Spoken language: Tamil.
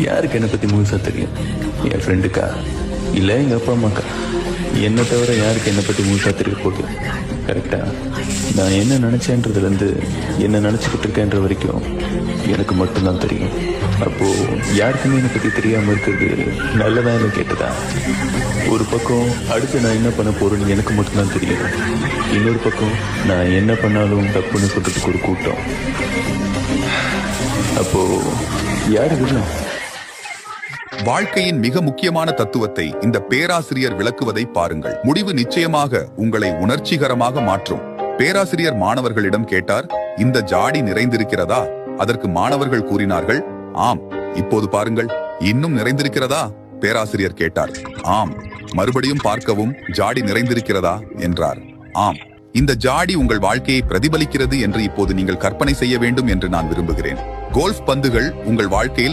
யாருக்கு என்னை பற்றி முழுசா தெரியும்? என் ஃப்ரெண்டுக்கா, இல்லை எங்கள் அப்பா அம்மாக்கா? என்னை தவிர யாருக்கு என்னை பற்றி முழுசா தெரிய போகுது? கரெக்டா? நான் என்ன நினச்சேன்றதுலேருந்து என்ன நினச்சிக்கிட்டு இருக்கேன்ற வரைக்கும் எனக்கு மட்டும்தான் தெரியும். அப்போது யாருக்குமே என்னை பற்றி தெரியாமல் இருக்கிறது நல்லதா இல்லை கேட்டதா? ஒரு பக்கம் அடுத்து நான் என்ன பண்ண போகிறேன்னு எனக்கு மட்டும்தான் தெரியும். இன்னொரு பக்கம் நான் என்ன பண்ணாலும் தப்புன்னு சொல்கிறதுக்கு ஒரு கூட்டம். அப்போது யார் விடணும்? வாழ்க்கையின் மிக முக்கியமான தத்துவத்தை இந்த பேராசிரியர் விளக்குவதை பாருங்கள். முடிவு நிச்சயமாக உங்களை உணர்ச்சிகரமாக மாற்றும். பேராசிரியர் மாணவர்களிடம் கேட்டார், இந்த ஜாடி நிறைந்திருக்கிறதா? அதற்கு மாணவர்கள் கூறினார்கள், ஆம். இப்போது பாருங்கள், இன்னும் நிறைந்திருக்கிறதா? பேராசிரியர் கேட்டார். ஆம். மறுபடியும் பார்க்கவும், ஜாடி நிறைந்திருக்கிறதா என்றார். ஆம். இந்த ஜாடி உங்கள் வாழ்க்கையை பிரதிபலிக்கிறது என்று இப்போது நீங்கள் கற்பனை செய்ய வேண்டும் என்று நான் விரும்புகிறேன். கோல்ஃப் பந்துகள் உங்கள் வாழ்க்கையில்